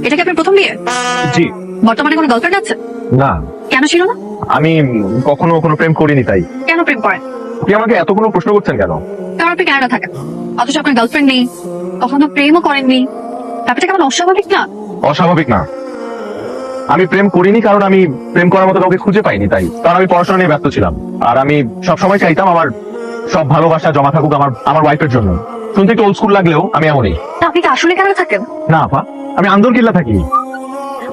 এটা কি আপনার প্রথম বিয়ে? জি বর্তমানে কোনো গার্লফ্রেন্ড আছে? না, কেন ছিল না? আমি কখনো কোনো প্রেম করিনি। তাই কেন প্রেম করেন? আপনি আমাকে এতগুলো প্রশ্ন করছেন কেন? কারণ আপনি কানাডা থাকেন, অথচ আপনার গার্লফ্রেন্ড নেই, কখনো প্রেমও করেননি। ব্যাপারটা কেমন অস্বাভাবিক না? অস্বাভাবিক না, আমি প্রেম করিনি কারণ আমি প্রেম করার মতো কাউকে খুঁজে পাইনি। তাই কারণ আমি পড়াশোনা নিয়ে ব্যস্ত ছিলাম, আর আমি সব সময় চাইতাম আমার সব ভালোবাসা জমা থাকুক আমার ওয়াইফের জন্য। শুনতে একটু ওল্ড স্কুল লাগলেও আমি এমনই। তা আপনি কি আসলে কানাডা থাকেন? না আপা, আমি আন্দরকিল্লা থাকি।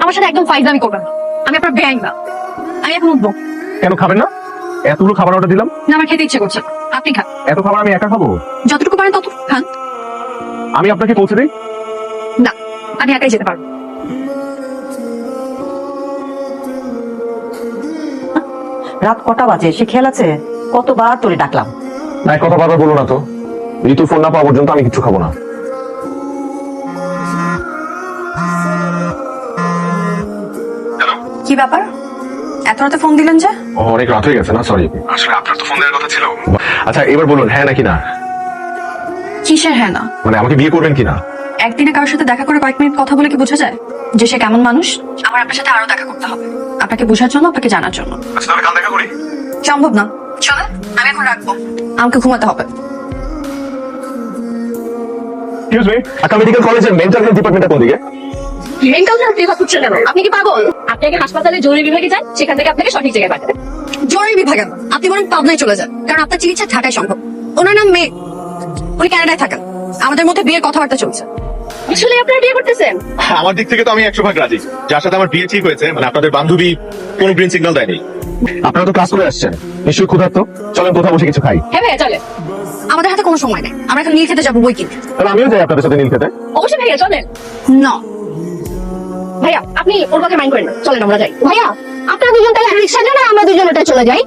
আমার সাথে একদম ফাইজলামি করবেন না। আমি আপনার বেআইন না। আমি এখন উঠবো। কেন খাবেন না? এতগুলো খাবার অর্ডার দিলাম। না, আমার খেতে ইচ্ছে করছে, আপনি খান। এত খাবার আমি একা খাবো? যতটুকু পারেন ততটুকু খান। আমি আপনাকে পৌঁছে দিই। না, আমি একাই যেতে পারবো। রাত কটা বাজে সে খেয়াল আছে? কতবার তোরে ডাকলাম। না, এক কথা বারবার বলো না তো। ঋতুর ফোন না পাওয়া পর্যন্ত আমি কিছু খাবো না। কি ব্যাপার, এত রাতে ফোন দিলেন যে? অনেক রাত হয়ে গেছে না? সরি, আসলে আপনার তো ফোন দেওয়ার কথা ছিল। আচ্ছা এবার বলুন, হ্যাঁ নাকি না? কিসের হ্যাঁ না? মানে আমাকে বিয়ে করবেন কিনা? একদিনে কারোর সাথে দেখা করে কয়েক মিনিট কথা বলে কি বোঝা যায় যে সে কেমন মানুষ? আমার আপনার সাথে আরো দেখা করতে হবে, আপনাকে বোঝার জন্য, আপনাকে জানার জন্য। আচ্ছা তাহলে কাল দেখা করি। সম্ভব না। চলেন, আমি এখন রাখবো, আমাকে ঘুমাতে হবে। এক্সকিউজ মি, ঢাকা মেডিকেল কলেজের মেন্টাল হেলথ ডিপার্টমেন্টটা কোন দিকে? মেন্টাল হেলথ বিভাগ হচ্ছে কেন? আপনি কি পাগল? আপনি আগে হাসপাতালে জরুরি বিভাগে যান, সেখান থেকে আপনাকে সঠিক জায়গায় পাঠাবে। জরুরি বিভাগে না, আপনি বরং পাবনায় চলে যান, কারণ আপনার চিকিৎসা ঢাকায় সম্ভব। ওনার নাম মেঘ, উনি কানাডায় থাকেন। আমাদের মধ্যে বিয়ের কথাবার্তা চলছে। আসলে আপনারা বিয়ে করতেছেন? আমার দিক থেকে তো আমি 100% রাজি। যার সাথে আমার বিয়ে ঠিক হয়েছে, মানে আপনাদের বান্ধবী কোনো গ্রিন সিগন্যাল দেয়নি। আপনারা তো ক্লাস করে আসছেন, নিশ্চয়ই ক্ষুধার্ত। চলেন কোথাও বসে কিছু খাই। হ্যাঁ ভাইয়া চলে। আমাদের হাতে কোনো সময় নেই, আমরা এখন নীল খেতে যাবো বই কিনতে। তাহলে আমিও যাই আপনাদের সাথে নীল খেতে। অবশ্যই ভাইয়া চলেন। না ভাইয়া, আপনি ওর কথা মাইন্ড করেন না, চলেন আমরা যাই। ভাইয়া, আপনারা দুজন তাহলে রিক্সা যান আর আমরা দুজন ওটা চলে যাই।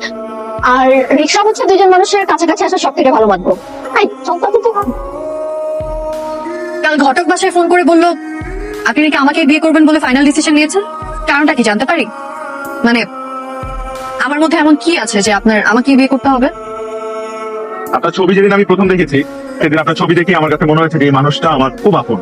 আর রিক্সা হচ্ছে দুজন মানুষের কাছাকাছি আসা সব থেকে ভালো মাধ্যম। কাল ঘটক বাসায় ফোন করে বললো আপনি নাকি আমাকে বিয়ে করবেন বলে ফাইনাল ডিসিশন নিয়েছেন। কারণটা কি জানতে পারি? মানে আমার মধ্যে এমন কি আছে যে আপনার আমাকে বিয়ে করতে হবে? আপনার ছবি যেদিন আমি প্রথম দেখেছি, সেদিন আপনার ছবি দেখে আমার কাছে মনে হয়েছে যে এই মানুষটা আমার খুব আপন।